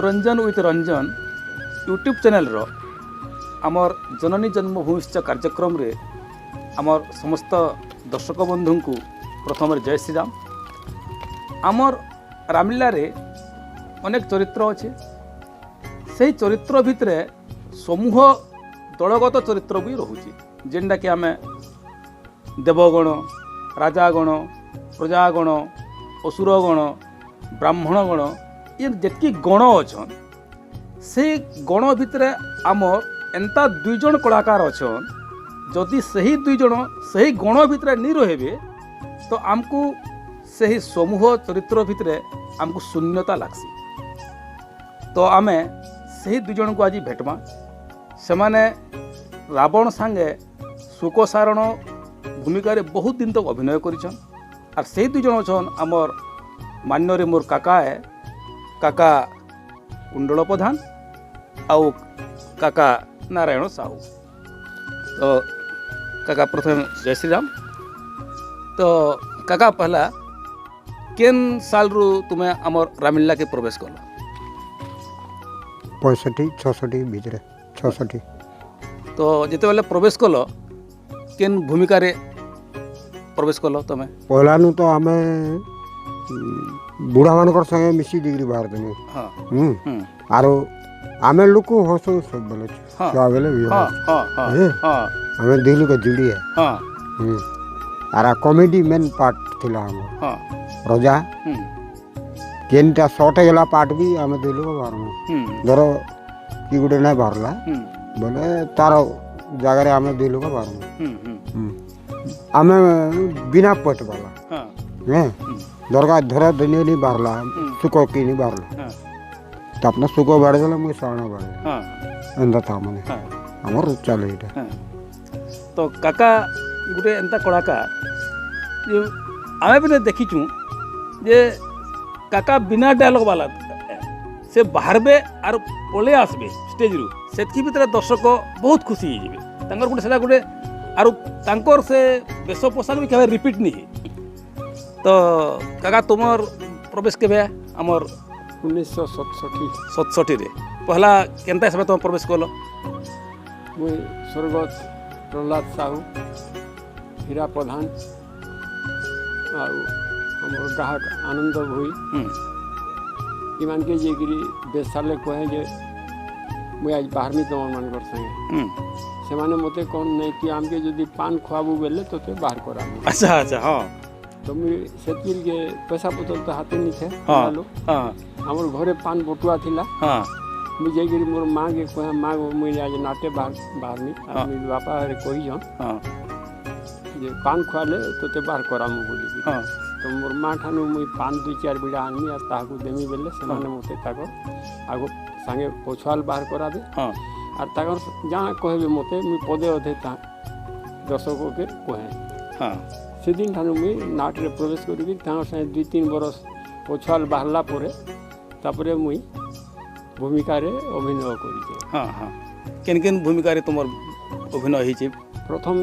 मनोरंजन with Ranjan YouTube channel रो आमर जननी जन्मभूमिश्च कार्यक्रम रे आमर समस्त दर्शक बंधु को प्रथम जय श्री राम। आमर रामलीला रे अनेक चरित्र अच्छे से चरित्र भितर समूह दलगत चरित्र भी रोचे जेनटा कि आम देवगण राजागण प्रजागण असुरगण ब्राह्मणगण ये जितकी गण अच्छा से गण भितर आमर एंता दुईजन कलाकार अच्छन जदि सही दुईजन सही गण भितर नहीं रहे तो आमको सही समूह चरित्र भितर आमको शून्यता लगसी। तो आमे सही दुईजन को आज भेटमा से माने रावण सांगे शोकसारण भूमिका रे बहुत दिन तक अभिनय करिछन और सही दुईजन अच्छन आमर मान्य मोर काका है काका कुंडल प्रधान आउ काका नारायण साहू। तो काका प्रथम जय श्री राम। तो काका पहला केन साल रु तुम्हें आमर रामलीला के प्रवेश कल? 65-66 भितर 66। तो जिते बेले प्रवेश कल केन भूमिका रे प्रवेश कल तुम्हें? पहला नु तो आमे बुढ़ा मानकर संगे मिसी डिग्री बाहर देनु। हां आरो आमे लोक हसो सब बोले क्या बोले भी हां हमें दिल को जुड़ी है। हां आरा कॉमेडी मेन पार्ट थिला हम। हां रजा केनटा शॉर्ट गला पार्ट भी आमे दिल को बाहर धरो कि गुडे ना बाहरला बोले तारो जगह रे आमे दिल को बाहर आमे बिना पट वाला हैं दरगाह धरा दुनिया नहीं बाहरला सुको की नहीं बाहरला तो अपना सुको बाढ़ देला मुझे सावना बाढ़ एंदा था मने हमर चले इटा। तो काका गुटे एंता कलाकार जो आमे भी देखीचु जे काका बिना डायलॉग वाला से बाहरबे और पले आसबे स्टेज रु सेतकी भीतर दर्शक बहुत खुशी हो जिवे तांकर गुटे सेटा गुटे और तांकर से वेश पोशाक भी केबे रिपीट नहीं। तो काका तुमर प्रवेश केबे आमर 1967 रे पहला केनता हिसाब तुम प्रवेश कल? मुई स्वर्गत प्रहलाद साहू हीरा प्रधान आउ हमर ग्राहक आनंद भोई इमान के जे गिरी बेसाले कहे जे मुई आज बाहरमी तुम मानकर संगे से माने मते कौन नहीं कि आमके जदि पान खुआबू बेले तो ते बाहर करा। अच्छा अच्छा हाँ तो मुई सेतिल के पैसा पतर तो हाथे नहीं थे हाँ हाँ हमर घरे पान बटुआ थिला हाँ मुई जे गिरी मोर माँ के कहे माँ मुई आज नाटे बाहरमी आदमी बापा रे कही जन हाँ जे पान खुआले तो ते बाहर करामु बोली हाँ तो मोर माँ ठानु मुई पान 2-4 बिड़ा आनमी और ताहाकू देमी बेले से माने मते ताको आगो संगे पोछवाल बाहर करा दे हाँ और ताकर जहाँ कहबे मते मुई पदे अधे ता दर्शकों के कहे हाँ से दिन ठानु मुई नाटरे प्रवेश करी तार संगे 2-3 बरस पोछवाल बाहरला परे तापरे मुई भूमिका रे अभिनय करी। हाँ हाँ केन केन भूमिका रे तुमर अभिनय हिचे? प्रथम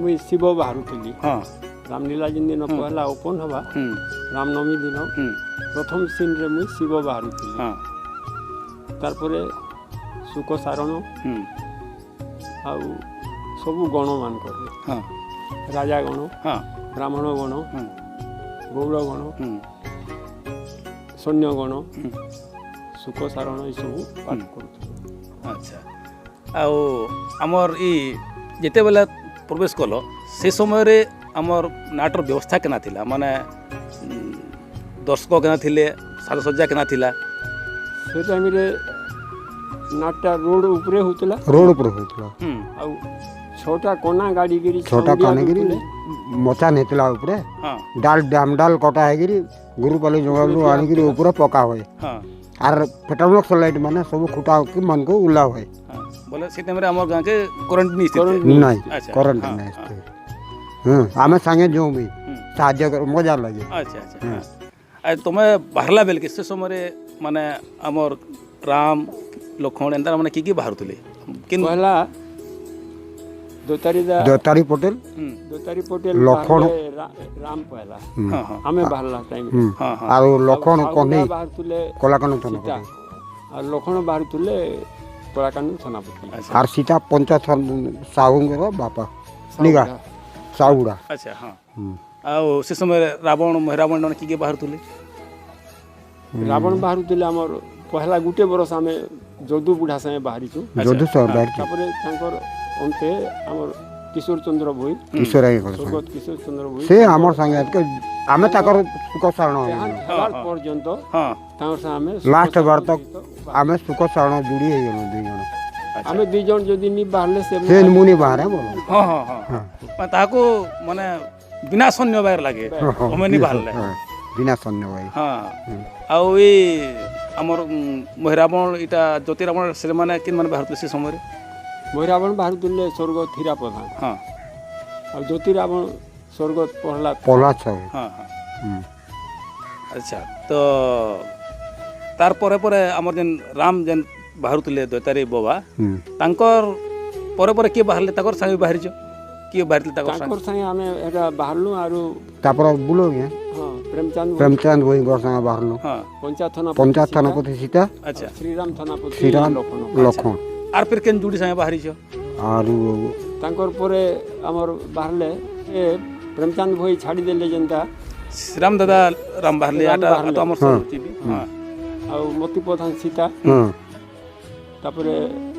मुई शिव बाहरुଥିଲି। हाँ रामलीला जिन दिन पहला ओपन हवा रामनवमी दिन प्रथम सीन रे मुई शिव बाहरुଥିଲି। हाँ तारपरे सुख सारण आउ सबु गण मान करे हाँ राजा गण हाँ ब्राह्मण गण गौड़ गण सैन्य गण सुख सारण ये सब पाठ कर। अच्छा आउ आमर ई जेते बेला प्रवेश कल से समय रे आमर नाटर व्यवस्था केना थिला माने दर्शक केना थिले साजसज्जा केना थिला? से टाइम रे नाटटा रोड ऊपरे होतला आउ छोटा कोना गाड़ी गिरी छोटा कोना गिरी मोचा नेतला ऊपरे हाँ डाल डाम डाल कटा है गिरी गुरु पाले जंगल आनी गिरी ऊपरे पका होय हाँ आर पेट्रोल लाइट माने सब खुटा के मन को उला होय। हाँ बोले से टाइम रे हमर गां के करंट नहीं नहीं अच्छा करंट हाँ, नहीं हाँ, हां आमे संगे जो भी साहाय्य कर मजा लगे। अच्छा अच्छा हाँ आज तुम्हें बाहरला बेल के से समय रे माने हमर राम लखन एंता माने की बाहरुतले किन पहला दोतारी पटेल लखन राम पहला हाँ हाँ हमें बाहरला टाइम हाँ हाँ आरो लखन कोने बाहरतुले कलाकन तो আর লক্ষণ বাহাରୁଥିଲେ କଳାକାନ୍ଦୁ ସେନାପତି ଆଚ୍ଛା আর সীতা পঞ্চাথর সাহুঙ্গর বাপা নিগা ସାହୁଗୁଡ଼ା ଆଚ୍ଛା ହଁ ଆଉ ସେ ସମୟରେ ରାବଣ ମହିରାବଣ ମାନେ କିଏ ବାହାରୁଥିଲେ ରାବଣ ବାହାରୁଥିଲେ ଆମର ପହଲା ଗୋଟେ ବରଷ ଆମେ ଯଦୁ ବୁଢ଼ା ସାଙ୍ଗେ ବାହାରିଛୁ ଯଦୁ ସର୍ଦାର ତାପରେ ତାଙ୍କର ଅନ୍ତେ ଆମର କିଶୋର ଚନ୍ଦ୍ର ଭୋଇ କିଶୋର ସ୍ୱର୍ଗତ କିଶୋର ଚନ୍ଦ୍ର ଭୋଇ ସେ ଆମର ସାଙ୍ଗେ ଆମେ ତାଙ୍କର ସୁଖ ସାରଣ ହେବା ପର୍ଯ୍ୟନ୍ତ ହଁ ତାଙ୍କର ସାଙ୍ଗେ ଆମେ ଲାଷ୍ଟ ବାର ତକ ଆମେ ସୁଖ ସାରଣ ଯୋଡ଼ି ହେଇଗଲୁ ଦୁଇ ଜଣ ଆମେ ଦୁଇ ଜଣ ଯଦି ନି ବାହାରିଲେ ସେ ମୁନି ବାହାରେ ବୋଲ ହଁ ହଁ ହଁ ମାନେ ତାହାକୁ ମାନେ ବିନା ସୈନ୍ୟ ବାହାର ଲାଗେ ଅମେନି ବାହାରିଲେ ବିନା ସୈନ୍ୟ ଭାଇ ହଁ ଆଉ ଏଇ ଆମର ମହିରାବଣ ଏଇଟା ଜ୍ୟୋତି ରାବଣ ସେମାନେ କେନ୍ ମାନେ ବାହାରୁଥିଲେ ସେ ସମୟରେ ମହିରାବଣ ବାହାରୁଥିଲେ ସ୍ୱର୍ଗତ ହୀରା ପ୍ରଧାନ ହଁ ଆଉ ଜ୍ୟୋତି ରାବଣ ସ୍ୱର୍ଗତ ପ୍ରହ୍ଲାଦ ପହ୍ଲାଦ ସାହୁ ହଁ ହଁ ଆଚ୍ଛା ତ ତାର ପରେ ପରେ ଆମର ଯେନ୍ ରାମ ଯେନ୍ ବାହାରୁଥିଲେ ଦୈତାରୀ ବାବା ତାଙ୍କର ପରେ ପରେ କିଏ ବାହାରିଲେ ତାଙ୍କର ସାଙ୍ଗେ ବାହାରିଛ କିଏ ବାହାରିଥିଲେ ତାଙ୍କର ତାଙ୍କର ସାଙ୍ଗେ ଆମେ ଏଟା ବାହାରିଲୁ ଆରୁ ତାପରେ ବୁଲ ହଁ ପ୍ରେମଚାନ୍ଦ ପ୍ରେମଚାନ୍ଦ ଭୋଇଙ୍କର ସାଙ୍ଗେ ବାହାରିଲୁ ହଁ ପଞ୍ଚାୟତ ଥାନାପତି ସୀତା ଆଚ୍ଛା ଶ୍ରୀରାମ ଥାନାପତି ଶ୍ରୀରାମ ଲକ୍ଷ୍ମଣ ଲକ୍ଷ୍ମଣ ଆର୍ ଫିର୍ କେନ୍ ଜୁଡ଼ି ସାଙ୍ଗେ ବାହାରିଛ ଆରୁ ତାଙ୍କର ପରେ ଆମର ବାହାରିଲେ ଏ ପ୍ରେମଚାନ୍ଦ ଭୋଇ ଛାଡ଼ିଦେଲେ ଯେନ୍ତା ଶ୍ରୀରାମ ଦାଦା ରାମ ବାହାରିଲେ ରାମ ଏଟା ବାହାରିଲେ। ତ ଆମର ସରୁଛି ବି ହଁ ଆଉ ମତି ପ୍ରଧାନ ସୀତା ହଁ ତାପରେ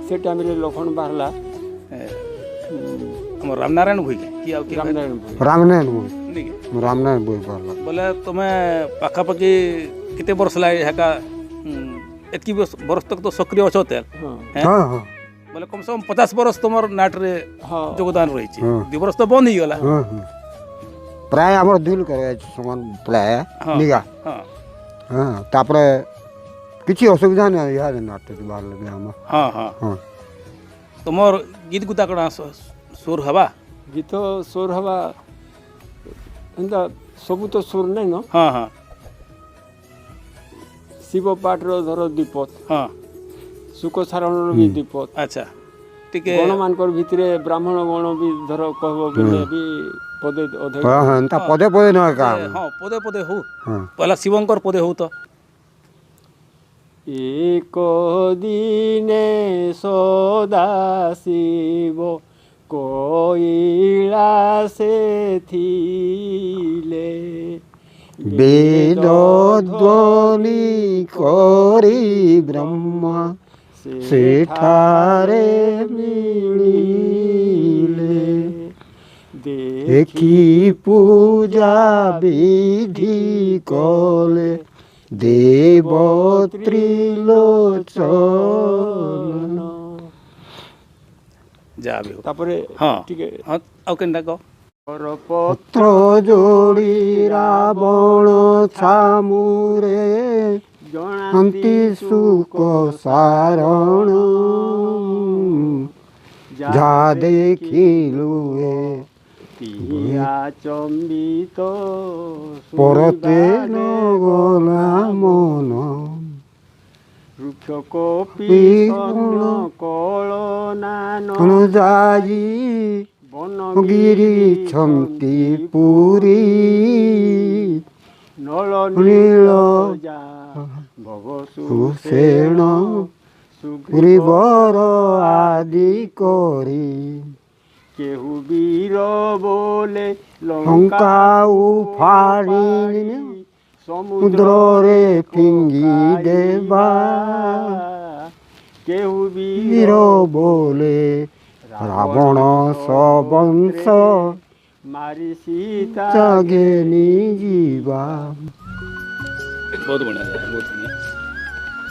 ସେ ଟାଇମ୍ରେ ଲକ୍ଷ୍ମଣ ବାହାରିଲା ଆମର ରାମନାରାୟଣ ଭୋଇ କି ଆଉ କିଏ ରାମନାରାୟଣ ଭୋଇ ରାମନାରାୟଣ ବୋଇ ନାଇଁ କି? ରାମନାରାୟଣ ବୋଇ ବାହାରିଲା ବୋଲେ ତୁମେ ପାଖାପାଖି କେତେ ବର୍ଷ ଲାଗେ ହେକା ଏତ୍କି ବର୍ଷ ତକ ତ ସକ୍ରିୟ ଅଛ ତେଲ ହଁ ହଁ ହଁ ବୋଲେ କମ୍ ସେ କମ୍ 50 ବର୍ଷ ତୁମର ନାଟରେ ହଁ ଯୋଗଦାନ ରହିଛି ହଁ। 2 ବର୍ଷ ତ ବନ୍ଦ ହେଇଗଲା ହଁ ହଁ ପ୍ରାୟ ଆମର ଦୁଲ କରାଯାଇଛି ସମାନ ପ୍ରାୟ ହଁ ନିଗା ହଁ ହଁ ତାପରେ କିଛି ଅସୁବିଧା ନାହିଁ ଇହାଦେ ନାଟକ ବାହାରିଲେ ବି ଆମ ହଁ ହଁ ହଁ ତୁମର ଗୀତ ଗୁତା କ'ଣ ସୁର ହେବା ଗୀତ ସ୍ୱର ହେବା ଏନ୍ତା ସବୁ ତ ସ୍ୱର ନାଇଁ ନ ହଁ ହଁ ଶିବ ପାଠର ଧର ଦ୍ୱିପଦ ହଁ ସୁକ ସାରଣର ବି ଦ୍ୱିପଦ ଆଚ୍ଛା ଟିକେ ଗଣମାନଙ୍କର ଭିତରେ ବ୍ରାହ୍ମଣ ଗଣ ବି ଧର କହିବ ବୋଲେ ବି ପଦେ ଅଧେ ହଁ ହଁ ଏନ୍ତା ପଦେ ପଦେ ନୁହେଁ କା ହଁ ପଦେ ପଦେ ହଉ ହଁ ପହଲା ଶିବଙ୍କର ପଦେ ହଉ ତ ଏକ ଦିନେ ସଦା ଶିବ কৈଳାসে ଥିଲେ বেদ ধ্বনি করি ব্রহ্মা সেঠারে মিলিলে দেখি পূজা বিধি কলে দেব ত্রিলোচন ଯାହା ବି ହଉ ତାପରେ ହଁ ଟିକେ ହଁ ଆଉ କେନ୍ତା କହ ପତ୍ର পত্র যোড়ি রাবণ ছামুরে শান্তি সুখ সারণ যা দেখিলু এ পিয়া চম্বিত পরতে নগলা মন বৃক্ষ কপি কলনান অনুযায়ী গিরি ছন্তি পুরী নল নীল ভব সুষেণ পুরীবর আদি করি কেহু বীর বলে লঙ্কা উফাড়ি সমুদ্রে ফিঙ্গি দেবা কেহু বীর বলে রাবণ সবংশ মারি সীতা জাগে নিযিবা ବହୁତ ବଢ଼ିଆ ବହୁତ ବଢ଼ିଆ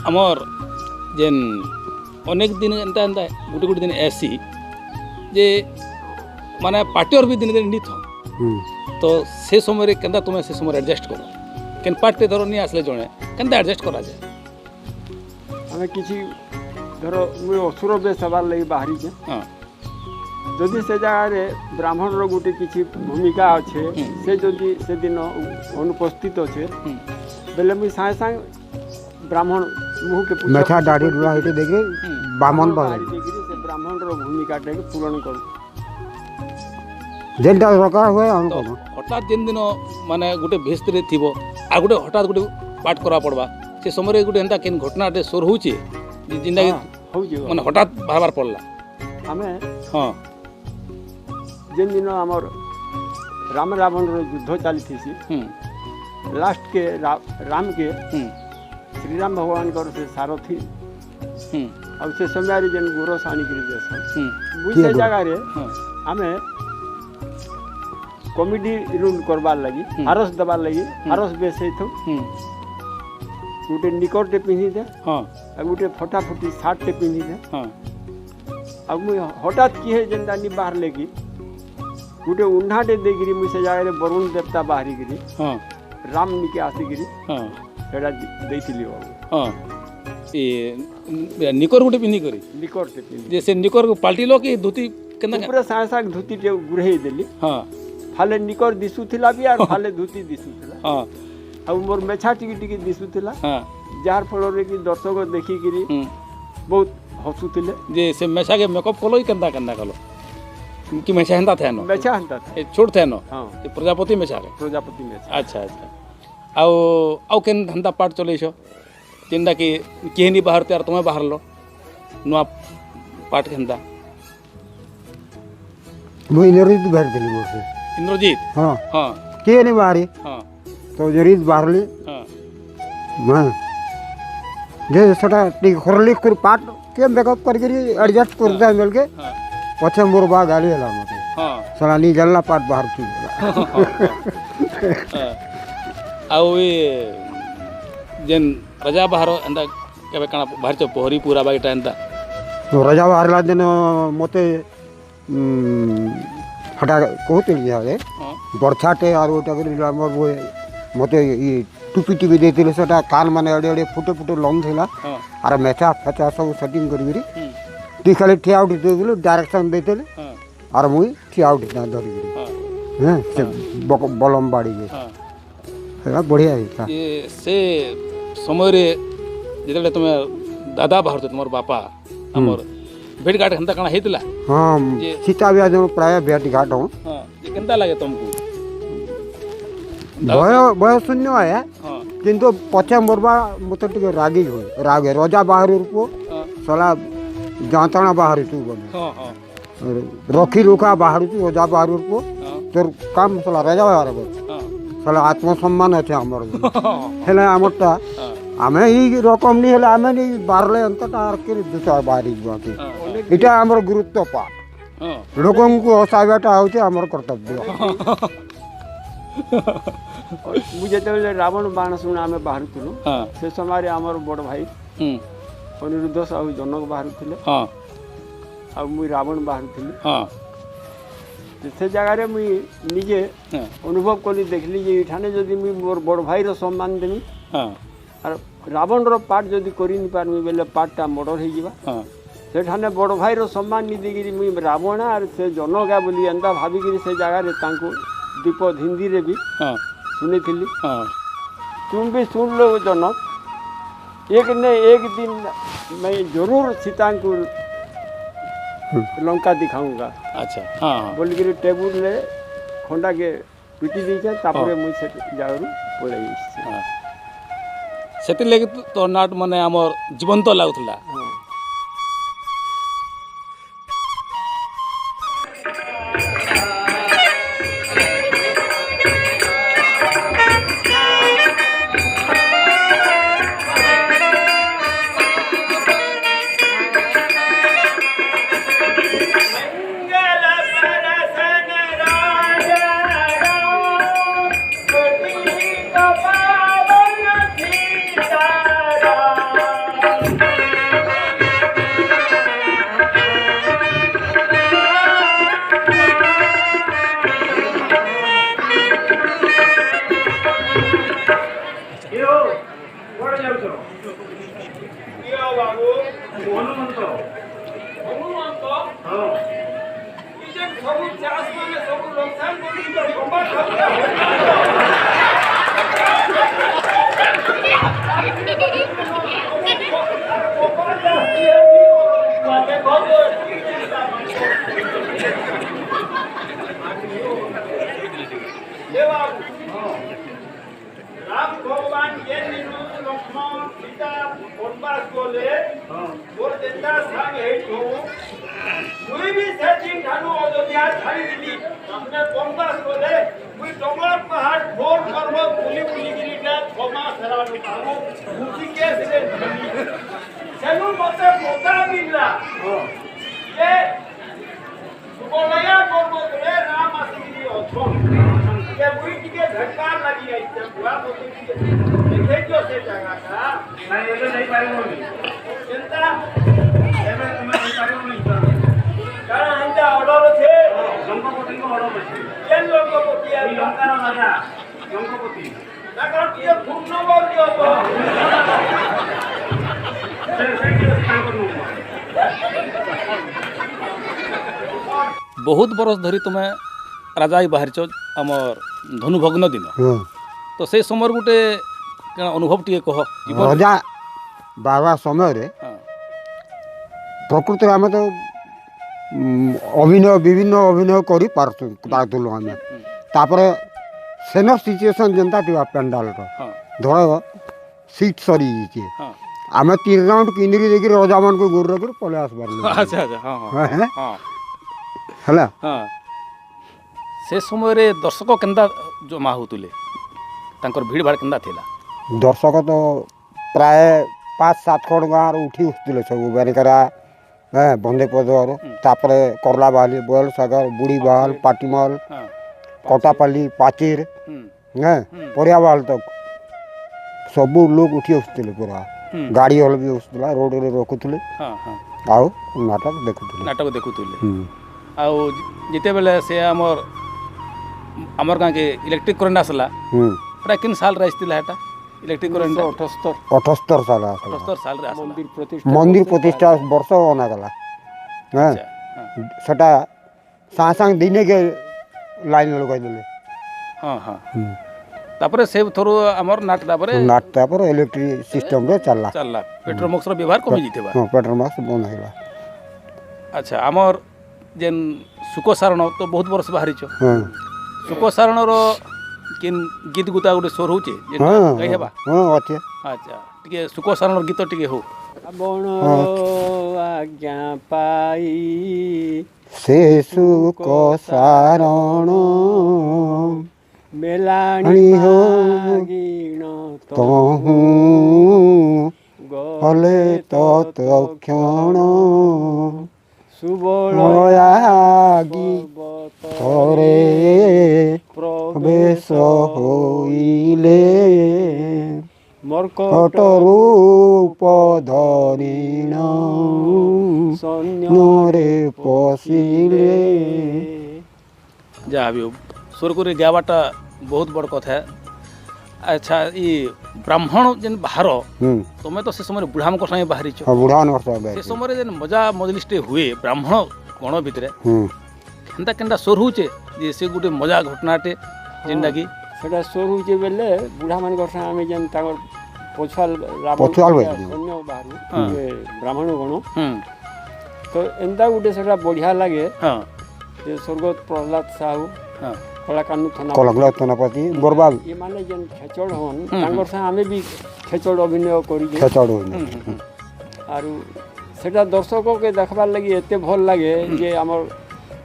ଆମର୍ ଯେନ୍ ଅନେକ ଦିନ ଏନ୍ତା ଏନ୍ତା ଗୋଟେ ଗୋଟେ ଦିନ ଏସି ଯେ ମାନେ ପାର୍ଟିର ବି ଦିନେ ଦିନେ ନି ଥନ୍ ତ ସେ ସମୟରେ କେନ୍ତା ତୁମେ ସେ ସମୟରେ ଆଡ଼ଜଷ୍ଟ କର କେନ୍ ପାର୍ଟି ଧର ନି ଆସିଲେ ଜଣେ କେନ୍ତା ଆଡ଼ଜଷ୍ଟ କରାଯାଏ ଆମେ କିଛି ଧର ମୁଇଁ ଅସୁର ବେଶ ହେବାର୍ ଲାଗି ବାହାରିଛେ ହଁ ଯଦି ସେ ଜାଗାରେ ବ୍ରାହ୍ମଣର ଗୋଟେ କିଛି ଭୂମିକା ଅଛେ ସେ ଯଦି ସେଦିନ ଅନୁପସ୍ଥିତ ଅଛେ ବେଲେ ମୁଇଁ ସାଙ୍ଗେ ସାଙ୍ଗେ ବ୍ରାହ୍ମଣ ମୁହଁକେ মেথা দাড়ি রুড়া হেঁটে দেখে বামন বাড়ে ଦେଇକିରି ସେ ବ୍ରାହ୍ମଣର ଭୂମିକାଟାকে ପୂରଣ କରୁ যেটা দরকার হয় আমি ତ করবো ହଠାତ୍ ଯେନ୍ ଦିନ ମାନେ ଗୋଟେ ଭେସ୍ତରେ ଥିବ ଆଉ ଗୋଟେ ହଠାତ୍ ଗୋଟେ ପାଠ କରା ପଡ଼ବା ସେ ସମୟରେ ଗୋଟେ ଏନ୍ତା କେନ୍ ଘଟଣାଟେ ସୋର ହଉଛେ जिंदा ହଉଛି ମାନେ ହଠାତ୍ ବାହାରବାର ପଡ଼ିଲା ଆମେ ହଁ ଯେନ୍ ଦିନ ଆମର ରାମ ରାବଣର ଯୁଦ୍ଧ ଚାଲିଥିସି ହୁଁ ଲାଷ୍ଟ के राम के ହୁଁ श्रीराम भगवानଙ୍କର ସେ ସାରଥୀ ହୁଁ ଆଉ ସେ ସମୟରେ ଯେନ୍ ଗୋରସ ଆଣିକିରି ଦେସନ୍ ହୁଁ ମୁଇଁ କିଏ ସେ ଗୋ? ଜାଗାରେ ହଁ ଆମେ କମିଟି ରୁଲ୍ କରବାର୍ ଲାଗି ହାରସ ଦେବାର୍ ଲାଗି ହାରସ ବେସେଇଥାଉ ହୁଁ ଗୋଟେ ନିକରଟେ ପିନ୍ଧିଦେ ହଁ ଆଉ ଗୋଟେ ଫଟାଫଟି ସାର୍ଟଟେ ପିନ୍ଧିଦେ ହଁ ଆଉ ମୁଇଁ ହଠାତ୍ କିଏ ଯେନ୍ତା ନି ବାହାରଲେ କି ଗୋଟେ ଉହ୍ନାଟେ ଦେଇକିରି ମୁଇଁ ସେ ଜାଗାରେ ବରୁଣ ଦେବତା ବାହାରିକିରି ହଁ ରାମ ନିକେ ଆସିକିରି ହଁ ସେଟା ଦେଇଥିଲି ବାବୁ ହଁ ଏ ନିକର ଗୋଟେ ପିନ୍ଧି କରି ନିକରଟେ ପିନ୍ଧି ଯେ ସେ ନିକର ପାଲଟିଲ କି ଧୋତି କେନ୍ତା ପୁରା ସାଙ୍ଗେ ସାଙ୍ଗେ ଧୋତିଟେ ଗୁରେଇ ଦେଲି ହଁ ଫାଲେ ନିକର ଦିଶୁଥିଲା ବି ଆର୍ ଫାଲେ ଧୋତି ଦିଶୁଥିଲା ହଁ ଆଉ ମୋର ମେଛା ଟିକେ ଟିକେ ଦିଶୁଥିଲା ହଁ ଯାହାର ଫଳରେ କି ଦର୍ଶକ ଦେଖିକିରି ହୁଁ ବହୁତ ହସୁଥିଲେ ଯେ ସେ ମେସାକେ ମେକଅପ୍ କଲ କି କେନ୍ତା କେନ୍ତା କଲ କି ମେସା ହେନ୍ତା ଥାଏ ନ ମେଛା ହେନ୍ତା ଥାଏ ଏ ଛୋଟ ଥାଏ ନ ହଁ ଏ ପ୍ରଜାପତି ମେସାକେ ପ୍ରଜାପତି ମେଛା ଆଚ୍ଛା ଆଚ୍ଛା ଆଉ ଆଉ କେନ୍ ହେନ୍ତା ପାଠ ଚଲେଇଛ ଯେନ୍ଟା କି କିଏ ନି ବାହାରତେ ଆର୍ ତୁମେ ବାହାରଲ ନୂଆ ପାଠ କେନ୍ତା ମୁଁ ଇନରିତ ବାହାରିଥିଲି ବର୍ଷେ ଇନ୍ଦ୍ରଜିତ ହଁ ହଁ କିଏ ନି ବାହାରି ହଁ ତ ଜରିତ ବାହାରିଲି ହଁ ହଁ ଯେ ସେଟା ଟିକେ ଖରଲି କରି ପାଟ କେ ମେକଅପ୍ କରିକିରି ଆଡ଼ଜଷ୍ଟ କରିଦେବା ବେଲକେ ହଁ ପଛେ ମୋର ବା ଗାଳି ହେଲା ମୋତେ ହଁ ସେଟା ନି ଜାଣିଲା ପାଟ ବାହାରୁଛି ଆଉ ଏ ଯେନ୍ ରଜା ବାହାର ଏନ୍ତା କେବେ କାଣା ବାହାରିଛ ପହରି ପୁରା ବାଇଟା ଏନ୍ତା ରଜା ବାହାରିଲା ଦିନ ମୋତେ ସେଟା କହୁଥିଲି ଇହାଦେ ହଁ ବର୍ଷାଟେ ଆରୁ ଏଇଟା କରି ଆମର ମୋତେ ଇ ଟୁପି ଟିପି ଦେଇଥିଲେ ସେଟା କାନ ମାନେ ଏଡ଼େ ଏଡ଼େ ଫୁଟେ ଫୁଟେ ଲମ୍ ଥିଲା ହଁ ଆର ମେଚା ଫେଚା ସବୁ ସେଟିଂ କରିକିରି ହୁଁ ଟିକେ ଖାଲି ଠିଆ ଉଠି ଦେଇଥିଲି ଡାଇରେକ୍ସନ୍ ଦେଇଥିଲି ହଁ ଆର ମୁଇଁ ଠିଆ ଉଠି ଧରିକିରି ହଁ ହଁ ସେ ବଲମ ବାଡ଼ିକି ହଁ ସେଟା ବଢ଼ିଆ ହେଇଥିଲା ଯେ ସେ ସମୟରେ ଯେତେବେଳେ ତୁମେ ଦାଦା ବାହାରୁଛ ତୁମର ବାପା ଆମର ଭେଟ ଘାଟ ହେନ୍ତା କାଣା ହେଇଥିଲା ହଁ ଯେ- ସୀତା ବ୍ୟାଜ ପ୍ରାୟ ଭେଟ ଘାଟ ହଉ ହଁ ଯେ କେନ୍ତା ଲାଗେ ତମକୁ ଭୟ ଶୂନ୍ୟ ଆଏ ହଁ କିନ୍ତୁ ପଛେ ମରବା ମୋତେ ଟିକେ ରାଗି ହୁଏ ରାଗେ ରଜା ବାହାରୁର ପୁଅ ହଁ ସଲା ଜାଁତଣା ବାହାରୁଛୁ ବୋଲେ ହଁ ହଁ ରଖି ରୁଖା ବାହାରୁଛୁ ରଜା ବାହାରୁର ପୁଅ ହଁ তোর কাম সলা রাজা বাহার ହଁ সলা আত্মসম্মান আছে আমার ହଁ হেলে আমারটা ହଁ আমি এই রকম নি হলে আমি নি বাড়লে অন্তটা আর কি দুটা বাড়ি যাকে ହଁ এটা আমার গুরুত্ব পাঠ ହଁ ଲୋକଙ୍କୁ ହସାଇବାଟା ହେଉଛି ଆମର କର୍ତ୍ତବ୍ୟ ମୁଁ ଯେତେବେଳେ ରାବଣ ବାଣ ଶୁଣ ଆମେ ବାହାରୁଥିଲୁ ହଁ ସେ ସମୟରେ ଆମର ବଡ଼ ଭାଇ ହୁଁ ଅନିରୁଦ୍ଧ ସାହୁ ଜନକ ବାହାରୁଥିଲେ ହଁ ଆଉ ମୁଇଁ ରାବଣ ବାହାରୁଥିଲି ହଁ ସେ ଜାଗାରେ ମୁଇଁ ନିଜେ ହଁ ଅନୁଭବ କଲି ଦେଖିଲି ଯେ ଏଇଠାନେ ଯଦି ମୁଇଁ ମୋର ବଡ଼ ଭାଇର ସମ୍ମାନ ଦେମି ହଁ ଆର୍ ରାବଣର ପାଠ ଯଦି କରିନି ପାରମି ବେଲେ ପାଠଟା ମର୍ଡର ହେଇଯିବା ହଁ ସେଠାନେ ବଡ଼ ଭାଇର ସମ୍ମାନ ନି ଦେଇକିରି ମୁଇଁ ରାବଣ ଆର୍ ସେ ଜନକା ବୋଲି ଏନ୍ତା ଭାବିକିରି ସେ ଜାଗାରେ ତାଙ୍କୁ ଦୀପଦ ହିନ୍ଦୀରେ ବି ହଁ ଶୁଣିଥିଲି ହଁ तुम भी सुन लो जनक एक न एक दिन मैं जरूर सीता को लंका दिखाऊंगा ଆଚ୍ଛା ହଁ ହଁ बोलिक टेबुल ले खंडा के पिटी दीचे तापरे मुई से जागरू पळाई ହଁ ସେଥିର୍ଲାଗି ତୋ ନାଟ ମାନେ ଆମର ଜୀବନ୍ତ ଲାଗୁଥିଲା हां राम भगवान ये लक्ष्मण सीता वनवास गले देता संग हेतु मुई भी से दिन ठानु अयोध्या छाड़ी दिली अपने पंकज बोले मुई डोंगर पहाड़ फोर करबो पुली पुली गिरीटा क्षमा सरानु कामो मुसी के से सेनु मते मोटा मिलला ये बोलया करबो रे राम आसिगिरी अछो ये मुई टिके झटकार लगी आई बुआ मोते देखे जो से जगह का नहीं ये नहीं पारिबो चिंता एमे तुमे नहीं पारिबो नहीं कारण हमदा ऑर्डर छे जंगपति को ऑर्डर छे केन जंगपति आ लंकार राजा जंगपति ना कारण ये खूब नंबर दियो तो से के काम करू बहुत बरस धरी तुमे राजा ही बाहर आमर धनुभग्न दिन हाँ तो से समय गोटे क्या अनुभव टे कह रजा बाबा समय रे हाँ प्रकृति आम तो अभिनय विभिन्न अभिनय कर पार्थलु आम तापर सेन सिचुएसन जेनता थी पेंडाल हाँ धर सीट सरी जाइए हाँ आम 3 राउंड किंदरी देखिए रजा मान को गोर रख पले आसबार अच्छा अच्छा हाँ हाँ हाँ है हाँ से समय रे दर्शक केंदा जमा होतुले तांकर भीड़ भाड़ केंदा थिला दर्शक तो प्राय 5-7 खंड गाँव उठी उठुले सब बारिकरा बंदे पदर तापर करला बाली बोल सागर बुढ़ी बाल पाटीमल हाँ कटापाली पाचिर परिया बाल तक सब लोग उठी उठुले पूरा गाड़ी हल भी उठुला रोड रे रखुले हाँ हाँ आउ नाटक देखुले नाटक देखुतुले आउ जिते बेले से हमर गाँ के इलेक्ट्रिक करंट आसला एटा किन साल रे आइतिला एटा इलेक्ट्रिक करंट 78 साल आसला 78 साल रे आसला मंदिर प्रतिष्ठा मंदिर प्रतिष्ठा वर्ष बना गला अच्छा हाँ सेटा साँ साँ दिने के लाइन लगाई देले हाँ हाँ तापरे से थोरो हमर नाट तापरे नाटता पर इलेक्ट्रिक सिस्टम रे चलला चलला पेट्रोल मक्सर व्यवहार कमी जितेबा हाँ पेट्रोल मार्क्स बंद हैला अच्छा हमर जेन सुको सारण तो बहुत वर्ष बाहरी छ हाँ सुको सारण रो किन गीत गुता गोटे स्वर होचे जे हाँ कहि हेबा हाँ अच्छे अच्छा टिके सुको सारण गीत टिके हो बण आज्ञा पाई से सुख सारण मेलाणी गीण तहु हले तत्क्षण सुबोलयागी थरे प्रवेश होइले मर्कट रूप धरिण नरे पशिले जा भी स्वर करे गावाटा बहुत बड़ कथा है अच्छा ये ब्राह्मण जेन बाहर तुम तो से समय बुढ़ाम को संगे बाहरी छ बुढ़ा वर्ष से समय जेन मजा मजलिसटे हुए ब्राह्मण गण भितर केनता केनता स्वर होचे जे से गुटे मजा घटनाटे जेनटा की सेटा स्वर होचे बेले बुढ़ा मान को आमे जेन ताकर पछुआल पछुआल भाई सैन्य बाहरु ये ब्राह्मण गण तो एंता गुटे सेटा बढ़िया लागे हां जे स्वर्गत प्रहलाद साहू हां कलाकानु थाना कलकला थानापति बरबाब ये माने जेन खेचड़ हन तांगर से आमे भी खेचड़ अभिनय करी खेचड़ आरु सेटा दर्शक के देखबार लगी एते भल लागे जे हमर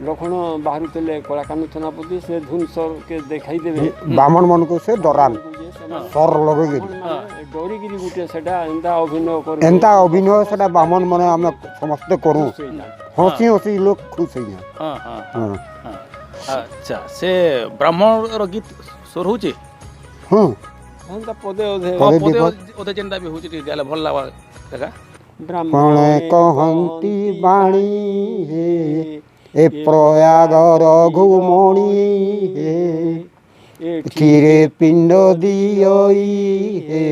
लखन बाहरु तेले कलाकानु थानापति से धुन सर के देखाई देबे ब्राह्मण मन को से डरान सर लगे डोरी गिरी गुटे सेटा एंता अभिनय कर एंता अभिनय सेटा ब्राह्मण माने हम समस्त करू हंसी हंसी लोग खुश होइया हां हां हां अच्छा से ब्राह्मण रो गीत स्वर होचे हां एंता पदे ओधे पदे ओधे जेनटा भी होचे गाले भल लावा काका ब्राह्मण कहंती बाणी हे ए प्रयाग रघुमणि हे क्षीरे पिंड दियई हे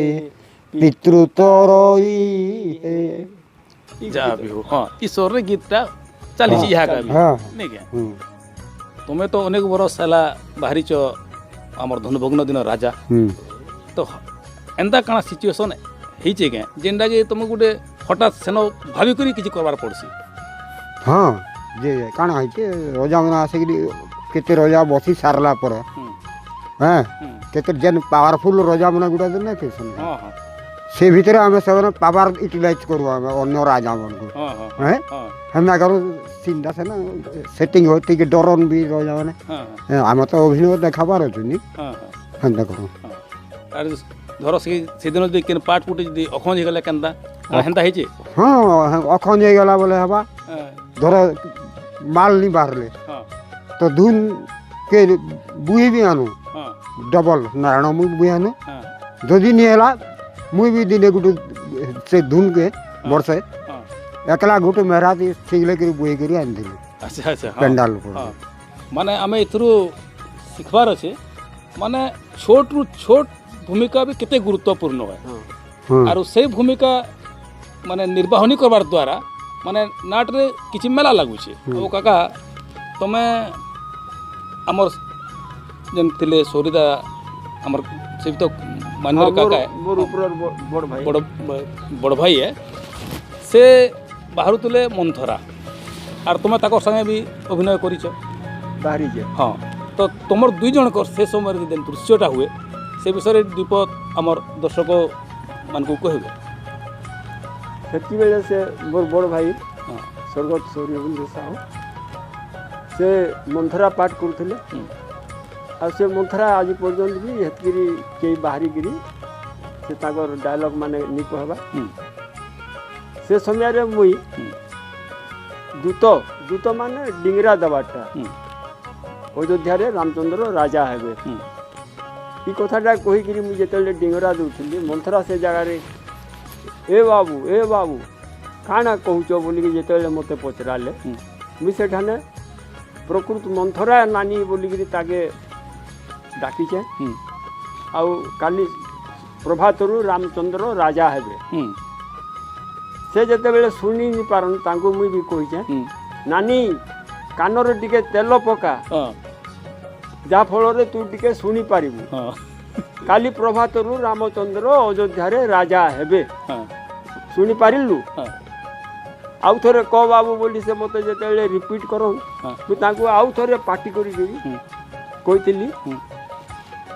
पितृतरई हे जा भी हो हां ईश्वर रे गीतटा चली छी यहाँ का भी हाँ नहीं क्या तुम्हें तो अनेक बरस साला बाहरी छ हमर धनुभग्न दिन राजा तो एंता काना सिचुएशन हेचे के जेनटा के तुम गुटे हठात सेनो भाभी करी किछि करबार पड़सी हाँ जे काना है के रोजा मना आसे केते रोजा बसी सारला पर हैं केते जन पावरफुल रोजा मना गुडा दे ना के हां हां से भितर आम से पावर यूटिलाइज करूँ आम अन्य राजा मन को ହଁ ହଁ हैं ହଁ हम करूँ सीनटा से ना सेटिंग हो टी डरन भी रही मैंने ହଁ ହଁ आम तो अभिनय देखाबार अच्छे ହଁ ହଁ हम करूँ ଆରେ ଧର ସେଦିନ ଯଦି କେନ୍ ପାଠ ପୁଟି ଯଦି ଅଖଣ୍ଡ ହେଇଗଲା କେନ୍ତା ହେନ୍ତା ହେଇଛି हाँ अखन गला बोले हवा धर माल नहीं बाहरले ହଁ तो धुन के बुई भी आनु ହଁ डबल नारायण मुई बुई आनु ହଁ जदि नहीं है मुई भी दिने गुटे से धुन के वर्षे ହଁ एकला गुटे मेहरा सिगले कर बुई कर आन दिली ଆଚ୍ଛା ଆଚ୍ଛା ହଁ पेंडाल को ହଁ ମାନେ ଆମେ ଏଥିରୁ ଶିଖିବାର ଅଛି ମାନେ ଛୋଟରୁ ଛୋଟ ଭୂମିକା ବି କେତେ ଗୁରୁତ୍ୱପୂର୍ଣ୍ଣ ହୁଏ हाँ ଆରୁ ସେଇ ଭୂମିକା ମାନେ ନିର୍ବାହନୀ କରବାର ଦ୍ୱାରା ମାନେ ନାଟରେ କିଛି ମେଲା ଲାଗୁଛି ଆଉ କାକା ତମେ ଆମର ଯେନ୍ ଥିଲେ ସରିଦା ଆମର ସେ ବି ତ ମାନ୍ୟର କାକା मोर ऊपर बड़ भाई ବଡ଼ ବଡ଼ ଭାଇ ସେ ବାହାରୁଥିଲେ ମନ୍ଥରା ଆର୍ ତୁମେ ତାଙ୍କ ସାଙ୍ଗେ ବି ଅଭିନୟ କରିଛ बाहरी जे ହଁ ତ ତୁମର ଦୁଇ ଜଣଙ୍କର ସେ ସମୟରେ ଯେନ୍ ଦୃଶ୍ୟଟା ହୁଏ ସେ ବିଷୟରେ ଦୀପକ ଆମର ଦର୍ଶକମାନଙ୍କୁ କହିବେ ସେତିକି ବେଳେ ସେ ମୋର ବଡ଼ ଭାଇ ହଁ ସ୍ୱର୍ଗତ ସୌର୍ଯ୍ୟବନ୍ଧୁ ସାହୁ ସେ ମନ୍ଥରା ପାଠ କରୁଥିଲେ ଆଉ ସେ ମନ୍ଥରା ଆଜି ପର୍ଯ୍ୟନ୍ତ ବି ହେତିକିରି କେହି ବାହାରିକିରି ସେ ତାଙ୍କର ଡାଇଲଗ୍ ମାନେ ନି କହିବା ହୁଁ ସେ ସମୟରେ ମୁଇଁ ହୁଁ ଦୂତ ମାନେ ଡିଙ୍ଗରା ଦେବାଟା ହୁଁ ଅଯୋଧ୍ୟାରେ ରାମଚନ୍ଦ୍ର ରାଜା ହେବେ ହୁଁ ଏ କଥାଟା କହିକିରି ମୁଁ ଯେତେବେଳେ ଡିଙ୍ଗରା ଦେଉଥିଲି ମନ୍ଥରା ସେ ଜାଗାରେ ଏ ବାବୁ କାଣା କହୁଛ ବୋଲିକି ଯେତେବେଳେ ମୋତେ ପଚରାଲେ ହୁଁ ମୁଇଁ ସେଠାନେ ପ୍ରକୃତ ମନ୍ଥରା ନାନୀ ବୋଲିକିରି ତାକେ ଡାକିଛେ ହୁଁ ଆଉ କାଲି ପ୍ରଭାତରୁ ରାମଚନ୍ଦ୍ର ରାଜା ହେବେ ହୁଁ ସେ ଯେତେବେଳେ ଶୁଣି ନି ପାରନ୍ ତାଙ୍କୁ ମୁଇଁ ବି କହିଛେ ହୁଁ ନାନୀ କାନରେ ଟିକେ ତେଲ ପକା ହଁ ଯାହାଫଳରେ ତୁ ଟିକେ ଶୁଣିପାରିବୁ ହଁ କାଲି ପ୍ରଭାତରୁ ରାମଚନ୍ଦ୍ର ଅଯୋଧ୍ୟାରେ ରାଜା ହେବେ ହଁ ଶୁଣିପାରିଲୁ ହଁ ଆଉ ଥରେ କ ବାବୁ ବୋଲି ସେ ମୋତେ ଯେତେବେଳେ ରିପିଟ୍ କରନ୍ ହଁ ମୁଁ ତାଙ୍କୁ ଆଉ ଥରେ ପାଟି କରିକିରି ହୁଁ କହିଥିଲି ହୁଁ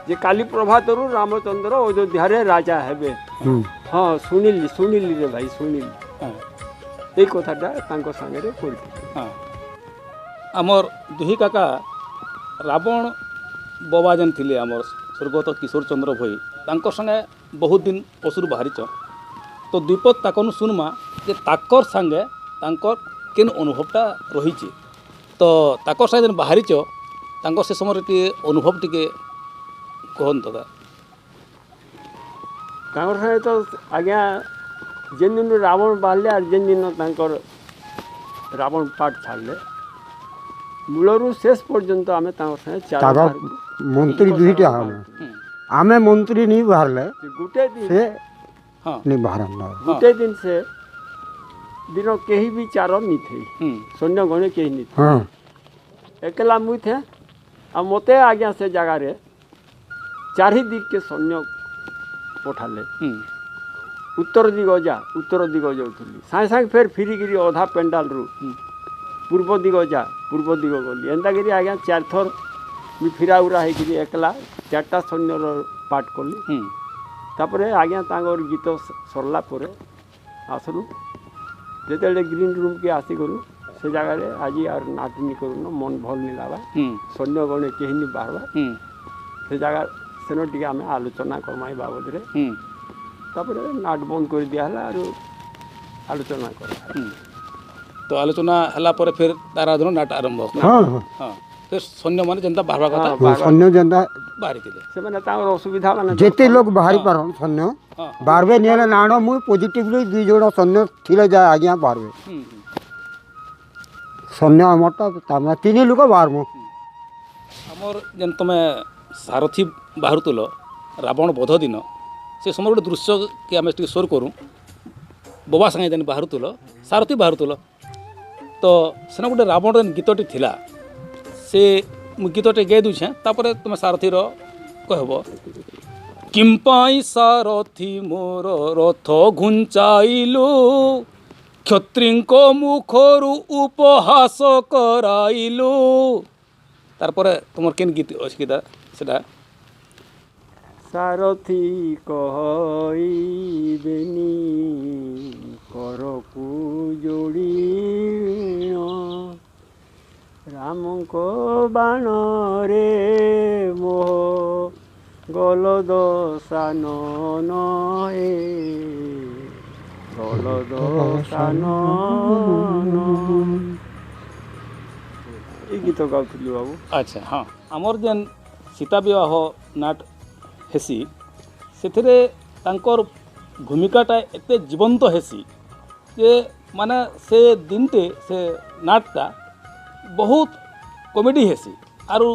ଯେ କାଲି ପ୍ରଭାତରୁ ରାମଚନ୍ଦ୍ର ଅଯୋଧ୍ୟାରେ ରାଜା ହେବେ ହଁ ଶୁଣିଲି ରେ ଭାଇ ଶୁଣିଲି ହଁ ଏଇ କଥାଟା ତାଙ୍କ ସାଙ୍ଗରେ କରିଥିଲି ହଁ ଆମର ଦୁହି କାକା ରାବଣ ବାବା ଯେନ୍ ଥିଲେ ଆମର ସ୍ୱର୍ଗତ କିଶୋର ଚନ୍ଦ୍ର ଭୋଇ ତାଙ୍କ ସାଙ୍ଗେ ବହୁତ ଦିନ ପଶୁରୁ ବାହାରିଛ ତ ଦ୍ୱୀପଦ ତାକନୁ ଶୁଣମା ଯେ ତାକର ସାଙ୍ଗେ ତାଙ୍କର କେନ୍ ଅନୁଭବଟା ରହିଛି ତ ତାକର ସାଙ୍ଗେ ଯେନ୍ ବାହାରିଛ ତାଙ୍କ ସେ ସମୟରେ ଟିକେ ଅନୁଭବ ଟିକେ କହନ୍ତୁ ଦାଦା ତାଙ୍କର ସାଙ୍ଗେ ତ ଆଜ୍ଞା ଯେନ୍ ଦିନ ରାବଣ ବାହାରିଲେ ଆର୍ ଯେନ୍ ଦିନ ତାଙ୍କର ରାବଣ ପାଠ ଛାଡ଼ିଲେ ମୂଳରୁ ଶେଷ ପର୍ଯ୍ୟନ୍ତ ଆମେ ତାଙ୍କର ସାଙ୍ଗେ ତାଙ୍କ मंत्री दुईटा हम आमे मंत्री नहीं बाहरले गुटे दिन से ହଁ नहीं बाहरन गुटे दिन से दिन केही भी चार नहीं थे ହୁଁ सैन्य गणे केही नहीं थे हाँ एकला मुई थे आ मते आज्ञा से जगह रे चारि दिग के सैन्य पठाले ହୁଁ उत्तर दिग जाऊली सागे सागे फेर फिरिकी अधा पेंडाल रु पूर्व दिग गली एंताकि आज्ञा चार थर मुझे फिरा उरा होकर एकला चार्टा सैन्यर पाठ कली ହୁଁ तापर आज्ञा तांगर गीत सरला परे आसलु जेते ग्रीन रूम के आसिगलु से जगह आज यार नाटनी करूँ मन भल नहीं लगा ହୁଁ सैन्य गणे कहीं नहीं बाहर ହୁଁ से जगह सेन टी आम आलोचना करमा बाबद ହୁଁ तापर नाट बंद कर दिया आरो आलोचना कर ହୁଁ ତ ଆଲୋଚନା ହେଲା ପରେ ଫେର ତାର ଦିନ ନାଟ ଆରମ୍ଭ ହେଲା हाँ हाँ ହଁ ଫେର ସୈନ୍ୟମାନେ ଯେନ୍ତା ବାହାରିବା କଥା सैन्य जनता ବାହାରିଥିଲେ से मैंने तांगर असुविधा माने जेते लोग बाहरी पारन सैन्य ହଁ बारबे नहीं हेले नाण मुई पॉजिटिवली दुई जोड़ा सैन्य थिले जाए आज्ञा बारबे ହୁଁ सैन्य हमरटा तामे तीन लोग बारमु ଆମର ଯେନ୍ ତୁମେ ସାରଥୀ ବାହାରୁଥିଲ ରାବଣ ବଧ ଦିନ ସେ ସମୟରେ ଗୋଟେ ଦୃଶ୍ୟ କି ଆମେ ଟିକେ ସୋର କରୁ ବୋବା ସାଙ୍ଗେ ଯେନ୍ ବାହାରୁଥିଲ ସାରଥୀ ବାହାରୁଥିଲ ତ ସେନ ଗୋଟେ ରାବଣର ଗୀତଟି ଥିଲା ସେ ମୁଁ ଗୀତଟେ ଗାଇ ଦେଉଛେଁ ତାପରେ ତୁମେ ସାରଥୀର କହିବ କିମ୍ପାଇ ସାରଥୀ ମୋର ରଥ ଘୁଞ୍ଚାଇଲୁ କ୍ଷତ୍ରିଙ୍କ ମୁଖରୁ ଉପହାସ କରାଇଲୁ ତାରପରେ ତୁମର କେନ୍ ଗୀତ ଅଛି କି ସେଟା ସାରଥି କହିବେନି କରକୁ ଯୋଡ଼ିଣ ରାମଙ୍କ ବାଣରେ ମୋହ ଗଲଦ ସାନନ ଏ ଗଲଦ ସାନନ ଏ ଗୀତ ଗାଉଥିଲି ବାବୁ। ଆଚ୍ଛା ହଁ ଆମର ଯେନ୍ ସୀତା ବିବାହ ନାଟ ହେସି ସେଥିରେ ତାଙ୍କର ଭୂମିକାଟା ଏତେ ଜୀବନ୍ତ ହେସି ଯେ ମାନେ ସେ ଦିନଟେ ସେ ନାଟଟା ବହୁତ କମେଡ଼ି ହେସି ଆରୁ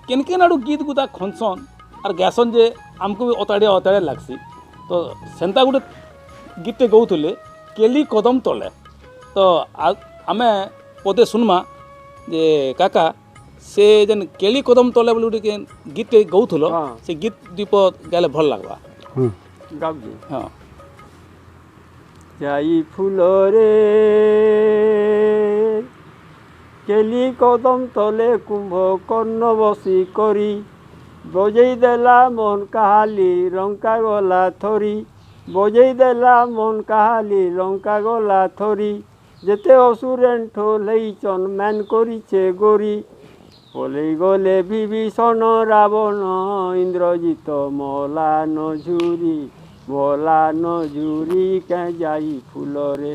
କେନ୍ କେନ୍ ଆଡ଼ୁ ଗୀତ ଗୁତା ଖନସନ୍ ଆର୍ ଗାଏସନ୍ ଯେ ଆମକୁ ବି ଅତାଡ଼ିଆ ଅତାଡ଼ିଆ ଲାଗ୍ସି ତ ସେନ୍ତା ଗୋଟେ ଗୀତଟେ ଗାଉଥିଲେ କେଲି କଦମ ତଳେ ତ ଆମେ ପଦେ ଶୁଣମା ଯେ କାକା ସେ ଯେନ୍ କେଳି କଦମ ତଳେ ବୋଲି ଗୋଟେ ଗୀତଟେ ଗାଉଥିଲ ସେ ଗୀତ ଦୀପ ଗାଇଲେ ଭଲ ଲାଗ୍ବା। ଗାଉଛେ ହଁ ଯାଇ ଫୁଲରେ କେଲି କଦମ ତଲେ କୁମ୍ଭ କର୍ଣ୍ଣ ବସି କରି ବଜେଇ ଦେଲା ମନ କାହାଲି ଲଙ୍କା ଗଲା ଥରି ବଜେଇ ଦେଲା ମନ କାହାଲି ଲଙ୍କା ଗଲା ଥରି ଯେତେ ଅସୁରେଣ୍ଠ ଲେଇଚନ୍ ମ୍ୟାନ୍ କରିଛେ ଗୋରି ପଲେଇ ଗଲେ ବିଭୀଷଣ ରାବଣ ଇନ୍ଦ୍ରଜିତ ମଲା ନ ଝୁରି କେ ଯାଇ ଫୁଲରେ